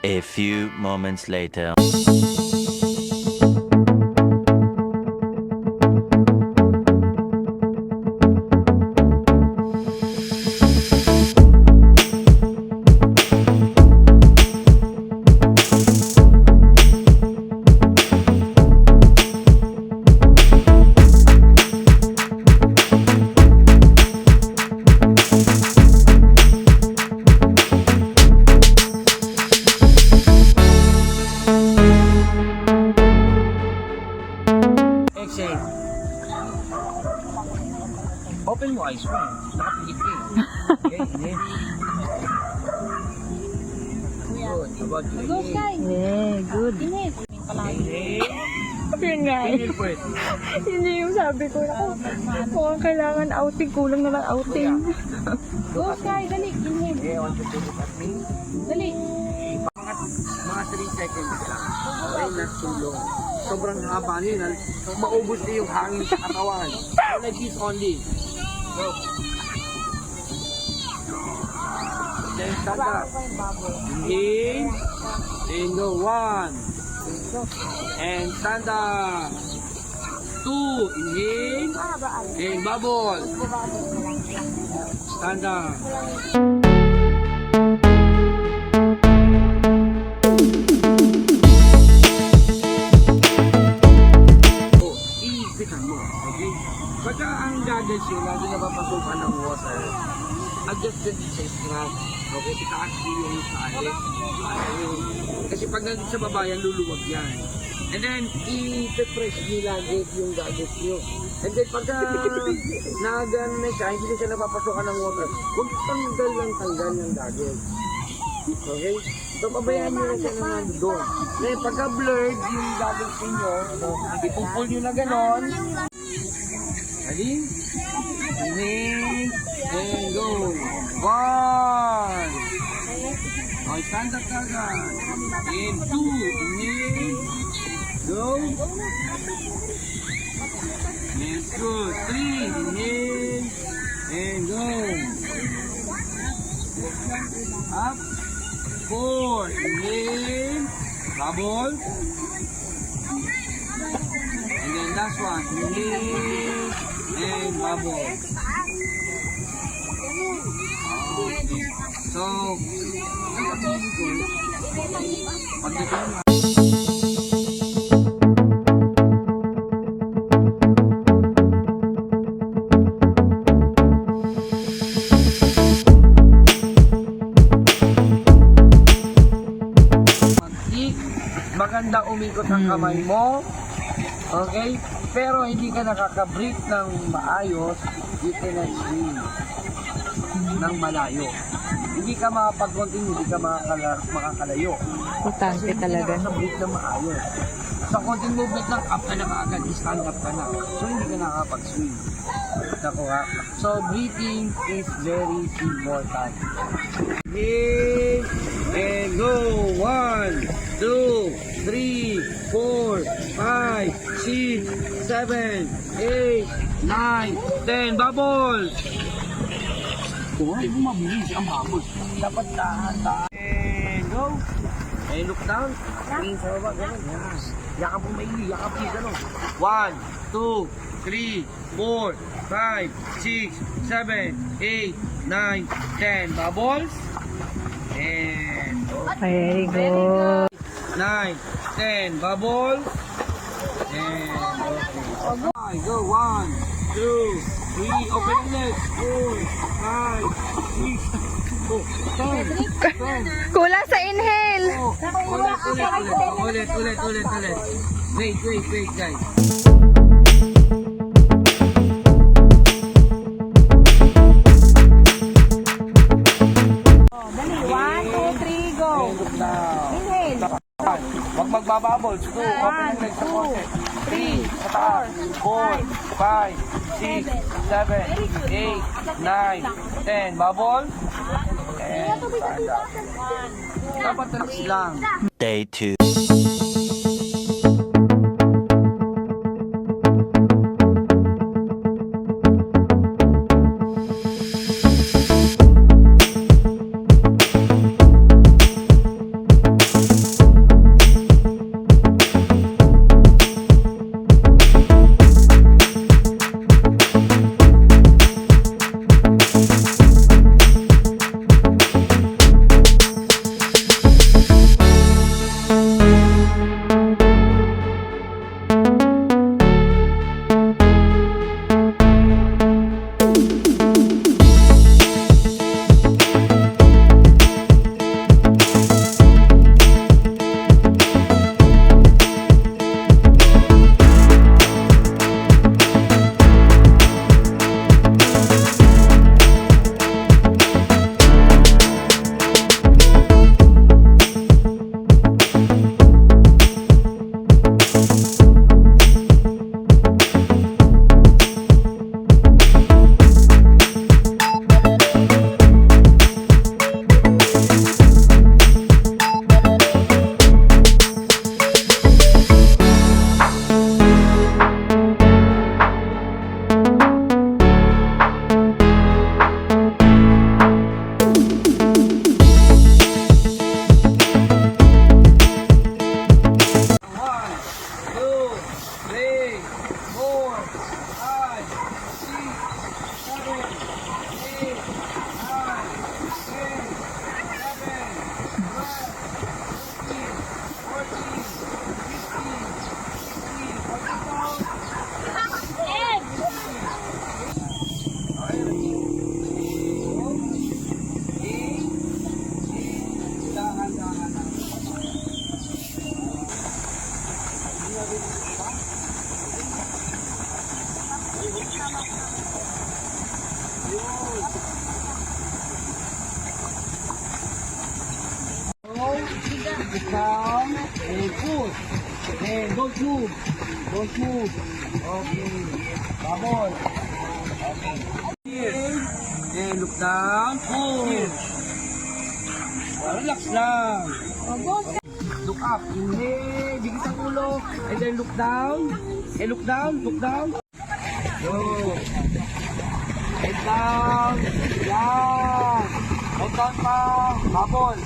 A few moments later. Open mo eyes mo. Nakapigit ka eh. Okay, inhale. Good. About to inhale. Yeah, good. Inhale. Yun nga eh. Inhale po eh. Yun yung sabi ko. Ako, mukhang kailangan outing. Kulang na lang outing. Go, Sky, dali, inhale. Okay, I want you to look at me. Dali. Mga 3 seconds lang. Okay, not too long. Sobrang haba nyo yun. Maubos na yung hangin sa katawan. Like this only. Go. Then stand up. Inhale. Then go. 1. And stand up. 2. Inhale. Then bubble. Stand up. Pagka ang goggles yun, lagi na papasukan ng water, adjusted sa strap. Okay, itaas yung sahig. Kasi pag nandun sa baba yan, luluwag yan. And then, i-press nyo lagi yung goggles nyo. And then, pagka nagan na siya, hindi na siya napapasukan ng water, huwag tanggal ng goggles. Okay? So, pabayaan nyo na siya na nandun. Then, pagka blurred yung goggles nyo, ipupul nyo na ganon. Ready? Inhale and go. 1. Okay, stand up kagad. And 2. Inhale. Go. Yes, good. 3. Inhale and go. Up. 4. Inhale. Bubble. And then last one. Inhale. And bubble. Okay. So, nagpapili ko. Pagdating mo. Maganda umikot ang kamay mo. Okay? Pero hindi ka nakaka-breathe ng maayos, you cannot swim ng malayo. Hindi ka makapag-continue, hindi ka makakalayo. Importante talaga. Hindi ka nakaka-breathe ng maayos. Sa konting movement lang, up ka na kaagad, stand up ka na. So hindi ka nakakapag-swim. Nakuha? So breathing is very important. Inhale and go. 1, 2, 3, 4, 5, 6, 7, 8, 9, 10. Bubble! Kung ay bumabilis ang bubble, dapat tahan. And go. And look down. Tingin sa baba, gano'n. Yan. Yakap mo maili, yakap mo gano'n. 1, 2, 3, 4, 5, 6, 7, 8, 9, 10. Bubbles. And Very good. 9, 10. Bubble. And okay. Go. 1, 2, 3. Open the legs. 4, 5, 6, 10. Kulang sa inhale. Ulit. Wait, guys. Dali, 1, 2, 3, go. Inhale. Huwag magbababol. 2, open ang legs sa konti. 3, sa taas. 4, 5, 6, 7, 8, 9, 10. Bubble. And stand up. Dapat relax lang. Day 2. Sit down. And push. And don't move. Don't move. Okay. Bubble. Okay. Here. And look down. Push. Relax lang. Look up. Inhale. Bigit ang ulo. And then look down. And look down. Look down. Go. Head down. Yan. Head down pa. Bubble.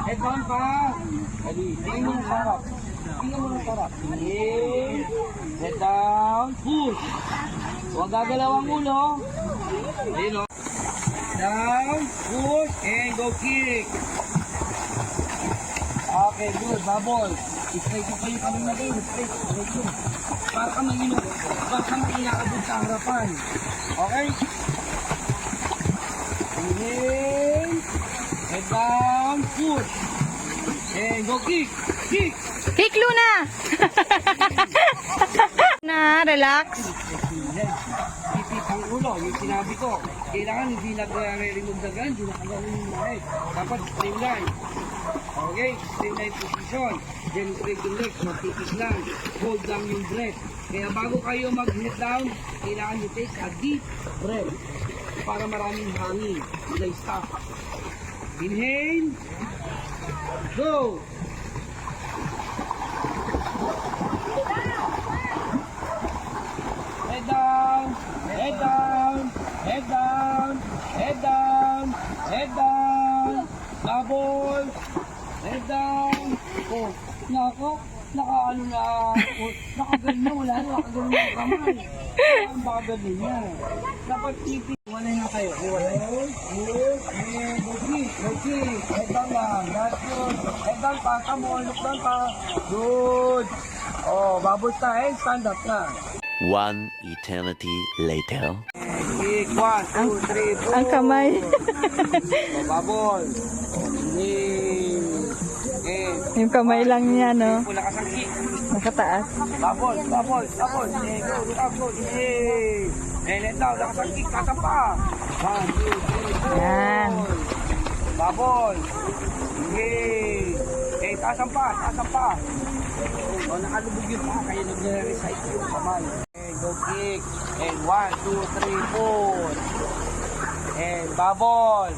Head down pa. Dali. Tingin mo ng sarap. Tingin mo ng sarap. Inhale. Head down. Push. Huwag gagalaw ang ulo. Ayun o. Down. Push. And go kick. Okay, good. Bubble. Straight ko kayo kami na din. Straight. Para ka mag-ilog. Para ka mag-ilakabot sa harapan. Okay? Inhale. Head down. Push. And go kick. Kick. Kick, Luna! Na, relax. Ipit ang ulo. Yung sinabi ko. Kailangan hindi nag-remove na gan. Hindi nakagawin yung mga head. Dapat streamline. Okay? Streamline position. Then straight yung legs. Magtipis lang. Hold down yung breath. Kaya bago kayo mag-head down, kailangan nyo take a deep breath. Para maraming hangin. Ilay stop. Inhale. Go! Head down, head down, head down, head down, head down, double, head down. Oh, nako, nakaano na, nakagaling na, wala na, nakagaling na ang kamay. Ang bagay niya. Dapat tipid. Iwalay na kayo. Iwalay. Okay. Head down lang. That's good. Head down pa. Come on. Look down pa. Good. Oh, bubble time. Stand up na. One eternity later. Kick. 1, 2, 3, 4. Ang kamay. Oh, bubble. Yung kamay lang niya, no? Wala ka sa kick. Nakataas. Bubble. Go. Look up. Go. Let down. Wala ka sa kick. Tatampa. 1, 2, 3, 4. Yan. Bubble. Taas ang pa. O, nakalubog yung pa. Kaya nag-recite yung kamay. And go kick. And 1, 2, 3, 4. And bubble.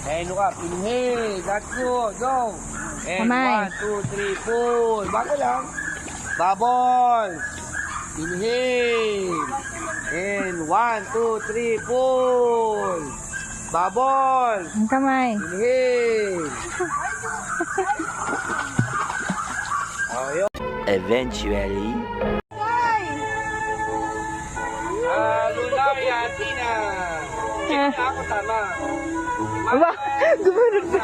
And look up. Inhale. That's good. Go. And Kamay. 1, 2, 3, 4. Bago lang. Bubble. Inhale. And 1, 2, 3, 4. Bubble. Ang kamay. Inhale. Eventually. Luna, Yatina. Ako tama. Aba, gumunod pa.